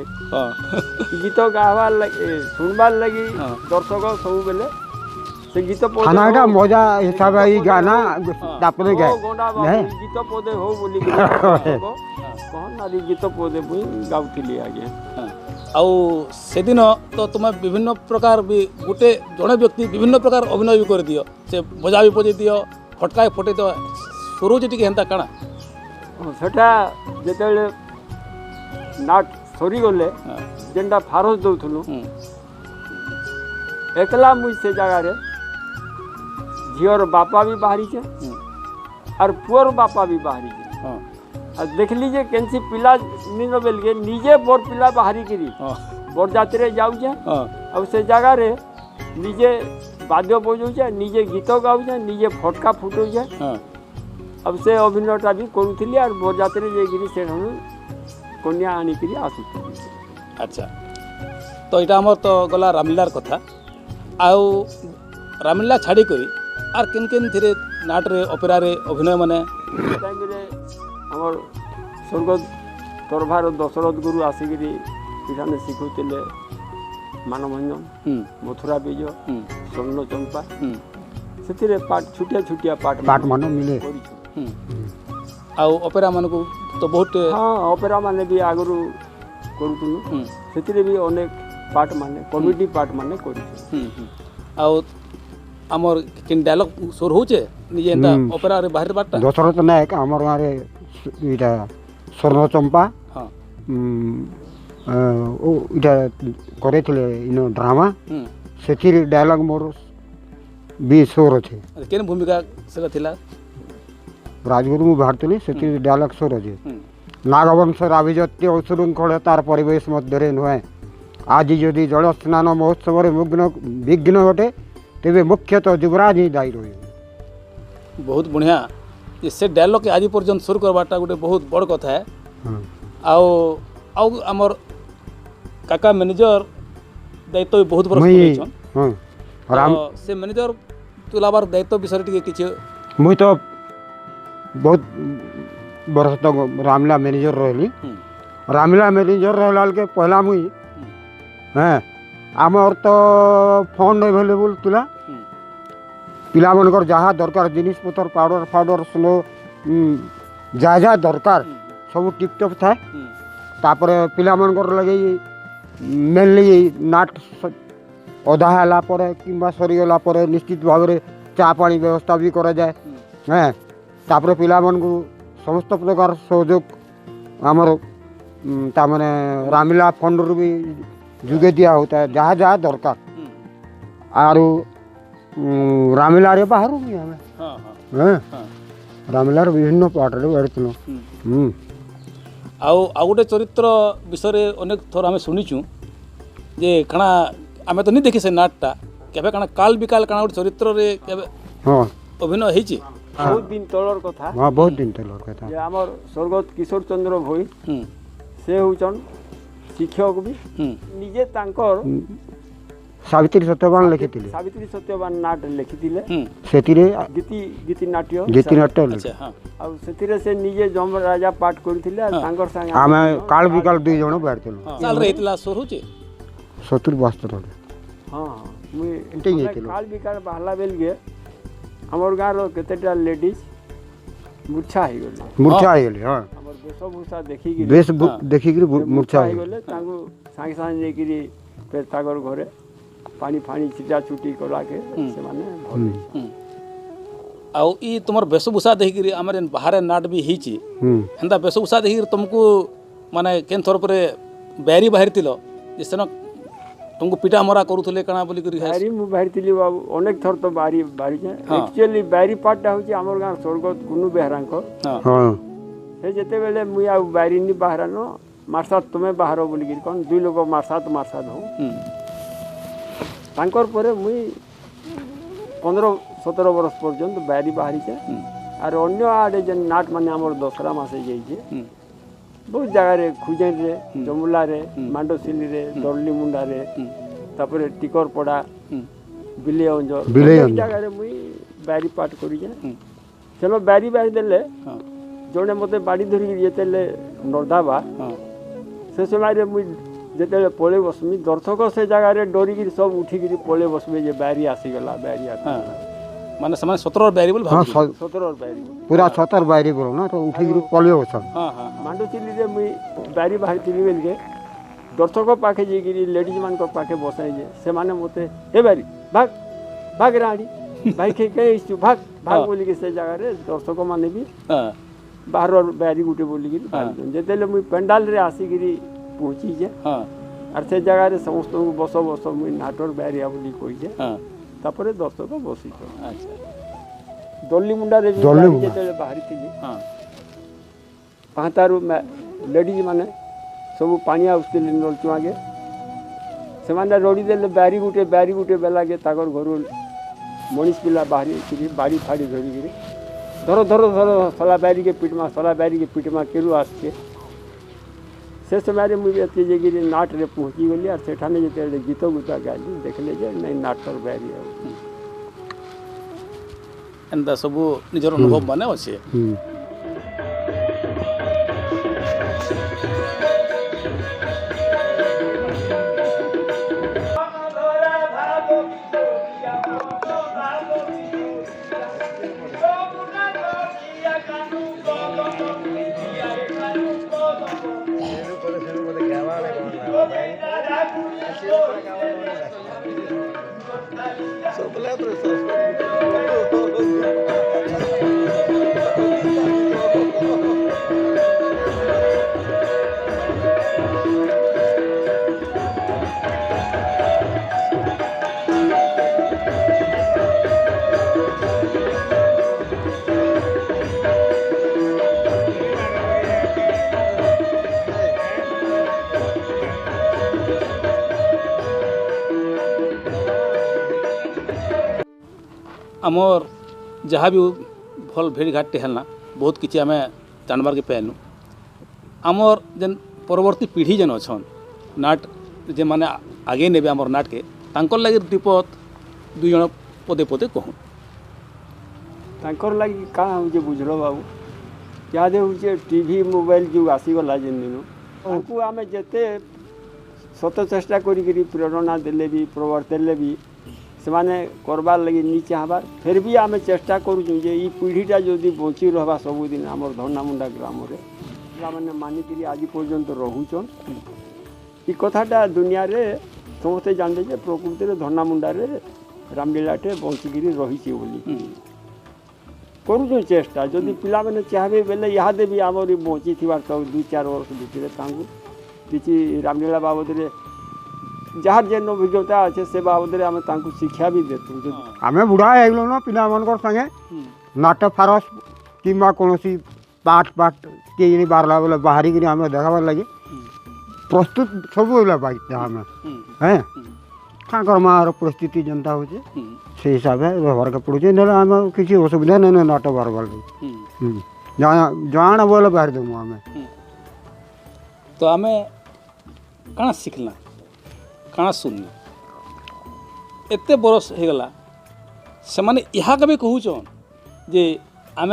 ଗୀତ ଗାଇବାର୍ ଲାଗି ଶୁଣବାର୍ ଲାଗି ଦର୍ଶକ ସବୁବେଲେ ସେ ଗୀତ ଖାନାଟା ମଜା ହିସାବେ ଏଇ ଗାନା ତାପରେ ଗାଏ ଗୀତ ପଦେ ହଉ ବୋଲି କହନ୍ ଆରି ଗୀତ ପଦେ ମୁଇଁ ଗାଉଥିଲି ଆଜ୍ଞା। ଆଉ ସେଦିନ ତ ତୁମେ ବିଭିନ୍ନ ପ୍ରକାର ବି ଗୋଟେ ଜଣେ ବ୍ୟକ୍ତି ବିଭିନ୍ନ ପ୍ରକାର ଅଭିନୟ ବି କରିଦିଅ ସେ ବଜା ବି ବଜେଇ ଦିଅ ଫଟକା ଫଟେଇ ଦିଅ ସରୁଛି ଟିକେ ହେନ୍ତା କାଣା ସେଟା ଯେତେବେଳେ ନାଟ ସରିଗଲେ ଯେନ୍ଟା ଫାରସ ଦଉଥିଲୁ ଏକଲା ମୁଇଁ ସେ ଜାଗାରେ ଝିଅର ବାପା ବି ବାହାରିଛେ ଆର୍ ପୁଅର ବାପା ବି ବାହାରିଛେ আর দেখলি যে কেনসি পিলা নিন বেলকে নিজে বর পিলা বাহারিকি বরযাত্রে যাউছে আর সে জায়গায় নিজে বাদ্য বজাউছে নিজে গীত গাউছে নিজে ফটকা ফুটাউছে আর সে অভিনয়টা বি করুলি আর বরযাত্রে যাইকি সে কন্যা আনিকি আসুছি। আচ্ছা তো এটা আমার তো গলা রামলীলার কথা আউ রামলীলা ছাড়ি করি আর কেন কেন ধীরে নাটরে অপেরারে অভিনয় মানে টাইমে আমার স্বর্গত তরভার দশরথ গুরু আসিকি এখানে শিখুলে ମାନଭଞ୍ଜନ ମଥୁରା ବୀଜ ସ୍ୱର୍ଣ୍ଣ ଚମ୍ପା ସେଥିରେ ଛୋଟିଆ ଛୋଟିଆ ପାଠ ମାନେ ମିଳେ କରିଛୁ। ଆଉ ଅପେରା ମାନଙ୍କୁ ତ ବହୁତ ହଁ ଅପେରା ମାନେ ବି ଆଗରୁ କରୁଥିଲୁ ସେଥିରେ ବି ଅନେକ ପାଠ ମାନେ କମେଡି ପାଠ ମାନେ କରିଛୁ। ଆଉ ଆମର କେନ୍ ଡାୟଲଗ ସୋର ହଉଛେ ନିଜେ ଏନ୍ତା ଅପେରାରେ ବାହାରେ ବାରଟା ଦଶରଥ ନାୟକ ଆମର ଗାଁରେ ଇଟା ସ୍ୱର୍ଣ୍ଣ ଚମ୍ପା ଇଟା କରିଥିଲେ ଇନ ଡ୍ରାମା ସେଥିରେ ଡାୟଲଗ ମୋର ବି ସୋର ଅଛେ। କେନ୍ ଭୂମିକା ସେଟା ଥିଲା ରାଜଗୁରୁ ମୁଁ ବାହାରିଥିଲି ସେଥିରେ ଡାୟଲଗ ସୋର ଅଛେ। ନାଗବଂଶର ଆଭିଜାତ୍ୟ ଉଶୃଙ୍ଖଳ ତାର ପରିବେଶ ମଧ୍ୟରେ ନୁହେଁ ଆଜି ଯଦି ଜଳ ସ୍ନାନ ମହୋତ୍ସବରେ ବିଘ୍ନ ଘଟେ ତେବେ ମୁଖ୍ୟତଃ ଯୁବରାଜ ହିଁ ଦାୟୀ ରହିବେ। ବହୁତ ବଢ଼ିଆ ସେ ଡାୟଲଗ ଆଜି ପର୍ଯ୍ୟନ୍ତ ସୁର କରବାଟା ଗୋଟେ ବହୁତ ବଡ଼ କଥା ହେ। ଆଉ ଆଉ ଆମର କାକା ମ୍ୟାନେଜର ଦାୟିତ୍ୱ ବହୁତ ବର୍ଷ ନେଇଛନ୍ ସେ ମ୍ୟାନେଜର ତୁଲାବାର ଦାୟିତ୍ୱ ବିଷୟରେ ଟିକେ କିଛି ମୁଇଁ ତ ବହୁତ ବର୍ଷ ତ ରାମଲୀଳା ମ୍ୟାନେଜର ରହିଲି। ରାମଲୀଳା ମ୍ୟାନେଜର ରହିଲା ବେଳକେ ପହିଲା ମୁଇଁ ଆମର ତ ଫଣ୍ଡ ଏଭେଲେବୁଲ୍ ଥିଲା ପିଲାମାନଙ୍କର ଯାହା ଦରକାର ଜିନିଷପତ୍ର ପାଉଡ଼ର ଫାଉଡ଼ର ସ୍ନୋ ଯାହା ଯାହା ଦରକାର ସବୁ ଟିପ୍ଟପ୍ ଥାଏ। ତାପରେ ପିଲାମାନଙ୍କର ଲାଗି ମେନଲି ନାଟ ଅଧା ହେଲା ପରେ କିମ୍ବା ସରିଗଲା ପରେ ନିଶ୍ଚିତ ଭାବରେ ଚା ପାଣି ବ୍ୟବସ୍ଥା ବି କରାଯାଏ। ତାପରେ ପିଲାମାନଙ୍କୁ ସମସ୍ତ ପ୍ରକାର ସହଯୋଗ ଆମର ତାମାନେ ରାମଲୀଳା ଫଣ୍ଡରୁ ବି ଯୋଗାଇ ଦିଆ ହେଉଥାଏ ଯାହା ଯାହା ଦରକାର। ଆରୁ ରାମଲୀଳାରେ ବାହାରୁ ବି ଆମେ ରାମଲୀଳାର ବିଭିନ୍ନ ପାର୍ଟରେ ବାହାରିଥିଲୁ। ଆଉ ଆଉ ଗୋଟେ ଚରିତ୍ର ବିଷୟରେ ଅନେକ ଥର ଆମେ ଶୁଣିଛୁ ଯେ କାଣା ଆମେ ତ ନି ଦେଖି ସେ ନାଟଟା କେବେ କାଣା କାଲ ବିକାଲ କାଣା ଗୋଟେ ଚରିତ୍ରରେ କେବେ ଅଭିନୟ ହେଇଛି बहुत दिन तलर कथा हाँ बहुत दिन तलर कथा जे हमर स्वर्गत किशोर चंद्र भोई ହୁଁ से होचन शिक्षक भी ହୁଁ निजे तांकर सावित्री सत्यवान लिखिथिले सावित्री सत्यवान नाट लिखिथिले ହୁଁ ସେଥିରେ गीति नाट्य गीतिनाट्य ଆଚ୍ଛା ହଁ ଆଉ ସେଥିରେ ସେ ନିଜେ ଯମ ରାଜା ପାଠ କରିଥିଲେ ଆଉ ତାଙ୍କର ସାଙ୍ଗେ ଆମେ କାଳ ବିକାଳ 2 ଜଣ ବାହାରିଥିଲୁ ହଁ ସାଲରେ ହେଇଥିଲା ସୋର ହଉଛି 70 72 ହଁ ହଁ ମୁଇଁ ଏନ୍ତେ ହିଁ ହେଇଥିଲୁ। କାଳ ବିକାଳ ବାହାରିଲା ବେଲକେ ଆମର ଗାଁର କେତେଟା ଲେଡିଜ ମୂର୍ଚ୍ଛା ହେଇଗଲେ ମୂର୍ଚ୍ଛା ହେଇଗଲେ ହଁ ଆମର ବେଶଭୂଷା ଦେଖିକିରି ବେଶ ଦେଖିକିରି ମୂର୍ଚ୍ଛା ହେଇଗଲେ ହେଇଗଲେ ତାଙ୍କୁ ସାଙ୍ଗେ ସାଙ୍ଗେ ଯାଇକିରି ଫେର ତାଙ୍କର ଘରେ ପାଣି ଫାଣି ଛିଟା ଛୁଟି କଲାକେ ସେମାନେ ଭଲ ହେଇଛନ୍ତି। ହୁଁ ଆଉ ଇ ତୁମର ବେଶଭୂଷା ଦେଖିକିରି ଆମର ଯେନ୍ ବାହାରେ ନାଟ ବି ହେଇଛି ହେନ୍ତା ବେଶଭୂଷା ଦେଖିକିରି ତୁମକୁ ମାନେ କେନ୍ ଥର ପରେ ବ୍ୟାରି ବାହାରିଥିଲ ଯେ ସେନ ତୁମକୁ ପିଟା ମରା କରୁଥିଲେ କାଣା ବୋଲିକରି ବାରି ମୁଁ ବାହାରିଥିଲି ବାବୁ ଅନେକ ଥର ତ ବାହାରିଛେ ଆକ୍ଚୁଆଲି ବାରି ପାଠଟା ହେଉଛି ଆମର ଗାଁ ସ୍ୱର୍ଗତ ଗୁନୁ ବେହେରାଙ୍କ ହଁ ହଁ ସେ ଯେତେବେଳେ ମୁଇଁ ଆଉ ବାହାରିନି ବାହାରନ ମାର୍ସାତ ତୁମେ ବାହାର ବୋଲିକିରି କ'ଣ ଦୁଇ ଲୋକ ମାର୍ସାତ ହଉ ହୁଁ ତାଙ୍କର ପରେ ମୁଇଁ 15-17 ବର୍ଷ ପର୍ଯ୍ୟନ୍ତ ବାରି ବାହାରିଛେ ଆର ଅନ୍ୟ ଆଡ଼େ ଯେନ୍ ନାଟ ମାନେ ଆମର ଦଶହରା ମାସେ ଯାଇଛେ ହୁଁ ବହୁତ ଜାଗାରେ ଖୁଜେନରେ ଜମୁଲାରେ ମାଣ୍ଡସିଲିରେ ଦର୍ଲି ମୁଣ୍ଡାରେ ତାପରେ ଟିକରପଡ଼ା ହୁଁ ବିଲେଇ ଅଞ୍ଜଳ ବିଲେଇ ଅନେକ ଅଞ୍ଜଳ। ଜାଗାରେ ମୁଇଁ ବାରି ପାଠ କରିଛେ ହୁଁ ସେନ ବାରି ବାରି ଦେଲେ ହଁ ଜଣେ ମୋତେ ବାଡ଼ି ଧରିକିରି ଯେତେବେଳେ ନର୍ଦାବା ହଁ ସେ ସମୟରେ ମୁଇଁ ଯେତେବେଳେ ପଳେଇ ବସମି ଦର୍ଶକ ସେ ଜାଗାରେ ଡରିକିରି ସବୁ ଉଠିକିରି ପଳେଇ ବସବେ ଯେ ବାରି ଆସିଗଲା ବାରି ହଁ ଆସିଗଲା ମାନେ ସେମାନେ 17 ବ୍ୟାରି ବୋଲି ହଁ ଭାବୁଥିଲେ 17 ବାରି ପୁରା 70 ବାହାରି ବୋଲ ନା ତ ଉଠିକିରି ପଳେଇବ ସବୁ ହଁ ହଁ ମାଣ୍ଡୁଚିଲିରେ ମୁଇଁ ବାରି ବାହାରିଥିଲି ବେଲକେ ଦର୍ଶକ ପାଖେ ଯାଇକିରି ଲେଡ଼ିଜ୍ମାନଙ୍କ ପାଖେ ବସାଇ ଯେ ସେମାନେ ମୋତେ ହେ ବାରି ଭାଗ ଭାଗ ରାଣୀ ଭାଇ କେ ଆସିଛୁ ଭାଗ ଭାଗ ବୋଲିକି ସେ ଜାଗାରେ ଦର୍ଶକମାନେ ବି ହଁ ବାହାରର ବାରି ଗୋଟେ ବୋଲିକିରି ବାହାରିଛନ୍ତି ଯେତେବେଳେ ମୁଇଁ ପେଣ୍ଡାଲରେ ଆସିକିରି ପହଞ୍ଚିଛେ ହଁ ଆର୍ ସେ ଜାଗାରେ ସମସ୍ତଙ୍କୁ ବସ ବସ ମୁଇଁ ନାଟର ବାରିଆ ବୋଲି କହିଛେ ହଁ ତାପରେ ଦର୍ଶକ ବସିଛ ଆଚ୍ଛା ଦଲ୍ଲି ମୁଣ୍ଡାରେ ବି ଦଲ୍ଲି ବାରି ମୁଣ୍ଡା। ଯେତେବେଳେ ବାହାରିଥିଲି ହଁ ପାହାତାରୁ ଲେଡ଼ିଜ୍ ମାନେ ସବୁ ପାଣି ଆସୁଥିଲେ ନଳଚୁଆଁକେ ସେମାନେ ରଡ଼ି ଦେଲେ ବାରି ଗୋଟେ ବେଲାକେ ତାଙ୍କର ଘରୁ ମଣିଷ ପିଲା ବାହାରିକିରି ବାଡ଼ି ଫାଡ଼ି ଧରିକିରି ଧର ଧର ଧର ସଲା ବାରିକେ ପିଟମା କେରୁ ଆସୁଛେ ସେ ସମୟରେ ମୁଇଁ ଏତେ ଯାଇକିରି ନାଟରେ ପହଞ୍ଚିଗଲି ଆର୍ ସେଠାନେ ଯେତେବେଳେ ଗୀତ ଗୁତା ଗାଇଲି ଦେଖିଲେ ଯେ ନାଇଁ ନାଟର ବାରି ଆଉ ଏନ୍ତା ସବୁ ନିଜର ଅନୁଭବ ମାନେ ଅଛି ହୁଁ ଆମର୍ ଯାହା ବି ଭଲ୍ ଭେଟ୍ ଘାଟଟେ ହେଲା ବହୁତ କିଛି ଆମେ ଜାଣବାର୍କେ ପାଇଲୁ ଆମର୍ ଯେନ୍ ପରବର୍ତ୍ତୀ ପିଢ଼ି ଯେନ୍ ଅଛନ୍ ନାଟ ଯେମାନେ ଆଗେଇ ନେବେ ଆମର୍ ନାଟକେ ତାଙ୍କର ଲାଗି ଦୀପତ 2 ଜଣ ପଦେ ପଦେ କହୁନ୍ ତାଙ୍କର ଲାଗି କାଣା ହଉଛେ ବୁଝଲ ବାବୁ ଇହାଦେ ହଉଛେ ଟିଭି ମୋବାଇଲ ଯୁଗ ଆସିଗଲା ଯେନ୍ ଦିନୁ ତାଙ୍କୁ ଆମେ ଯେତେ ସତ ଚେଷ୍ଟା କରିକିରି ପ୍ରେରଣା ଦେଲେ ବି ପ୍ରବର୍ତ୍ତେଇଲେ ବି ସେମାନେ କରବାର୍ ଲାଗି ନି ଚାହବାର୍ ଫେର୍ ବି ଆମେ ଚେଷ୍ଟା କରୁଛୁ ଯେ ଇ ପିଢ଼ିଟା ଯଦି ବଞ୍ଚି ରହବା ସବୁଦିନ ଆମର ଧନାମୁଣ୍ଡା ଗ୍ରାମରେ ପିଲାମାନେ ମାନିକିରି ଆଜି ପର୍ଯ୍ୟନ୍ତ ରହୁଛନ୍ ଇ କଥାଟା ଦୁନିଆରେ ସମସ୍ତେ ଜାଣିଲେ ଯେ ପ୍ରକୃତିରେ ଧନାମୁଣ୍ଡାରେ ରାମଲୀଳାଟେ ବଞ୍ଚିକିରି ରହିଛି ବୋଲି କରୁଛୁ ଚେଷ୍ଟା ଯଦି ପିଲାମାନେ ଚାହିଁବେ ବେଲେ ଇହାଦେ ବି ଆମର ବଞ୍ଚିଥିବାର ସବୁ 2-4 ବର୍ଷ ଭିତରେ ତାଙ୍କୁ କିଛି ରାମଲୀଳା ବାବଦରେ ଯାହାର ଯେନ୍ ଅଭିଜ୍ଞତା ଅଛେ ସେ ବାବଦରେ ଆମେ ତାଙ୍କୁ ଶିକ୍ଷା ବି ଦେତୁ ଯଦି ଆମେ ବୁଢ଼ା ହେଇଗଲୁନ ପିଲାମାନଙ୍କର ସାଙ୍ଗେ ନାଟ ଫାରସ କିମ୍ବା କୌଣସି ପାଠ କିଏ ଯଦି ବାହାରିଲା ବେଲେ ବାହାରିକିରି ଆମେ ଦେଖାବାର ଲାଗି ପ୍ରସ୍ତୁତ ସବୁବେଳେ ପାଇଛେ ଆମେ ହେଁ ତାଙ୍କର ମାଆର ପରିସ୍ଥିତି ଯେନ୍ତା ହଉଛେ से हिसाब से व्यवहार के पड़ुचे ना आम किसी असुविधा नहीं नाट बार बार जाना बोले बाहर देमु आम तो आम काଣା शिखला काଣା सुनना एत बरस हो गला से मैंने यहाँ भी कहून जे आम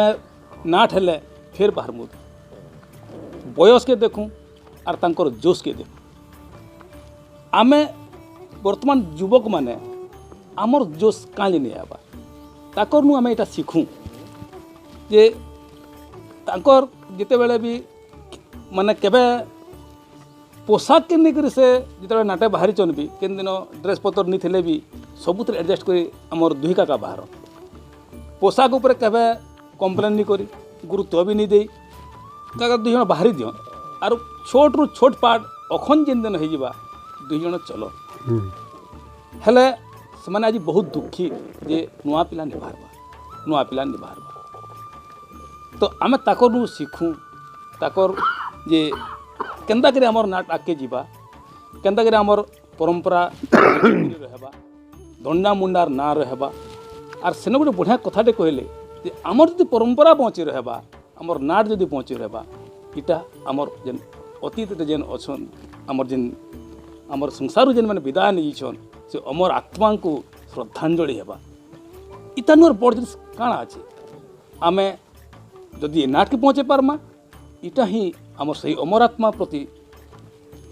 नाट हेले फिर बाहरमु बयस के देखूँ आर तांकर जोश के देखूँ आम वर्तमान युवक माने आमर जोश काँ नहीं आवा ताकर नु आम यहाँ शिखूँ जे तांकर जिते बेले भी माने केबे पोशाक के नहीं से जिते नाटे बाहरी चन भी केन दिन ड्रेस पतर नहीं थे भी सबुत एडजस्ट कर आमर दुही काका बाहर पोशाक उपर केबे कम्प्लेन नहीं करी गुरुत्व भी नहीं दे काका दुई जन बाहरी दियो आर छोट रु छोट पार्ट अखन जेन दिन हो दुई जन चलो हेले से माने आज बहुत दुखी जे नुआ पिला नहीं बाहरबा नुआ पिला नहीं बाहरबा तो आम ताकर नु शिखूँ ताकर जे केन्ता करे आमर नाट आगे जीवा केन्ता करे आमर परंपरा रहबा दंडा मुंडार ना रहबा आर सेन गोटे बढ़िया कथाटे कहले जे आमर जदि परंपरा बची रहबा आमर नाट जदि बची रहबा इटा आमर जेन अतीत जेन अछन आमर जेन आमर संसार जेन माने विदाय नहीं छन से अमर आत्मा को श्रद्धांजलि हेबा इटा नोर बड़ जिनिस काଣା अछि आमे जदि नाट के पहुँचे पारमा इटा ही आमर सही अमर आत्मा प्रति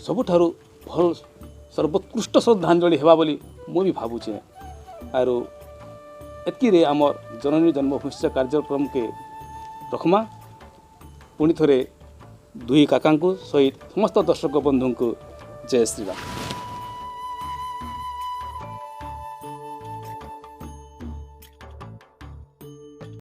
सबुठारु भल सर्वोत्कृष्ट श्रद्धांजलि हेबा बोली मु भी भावुचे आरो एतकी रे आमर जननी जन्मभूमि कार्यक्रम के रखमा पुणी थरे दुई काका सहित समस्त दर्शक बंधु को जय श्री राम।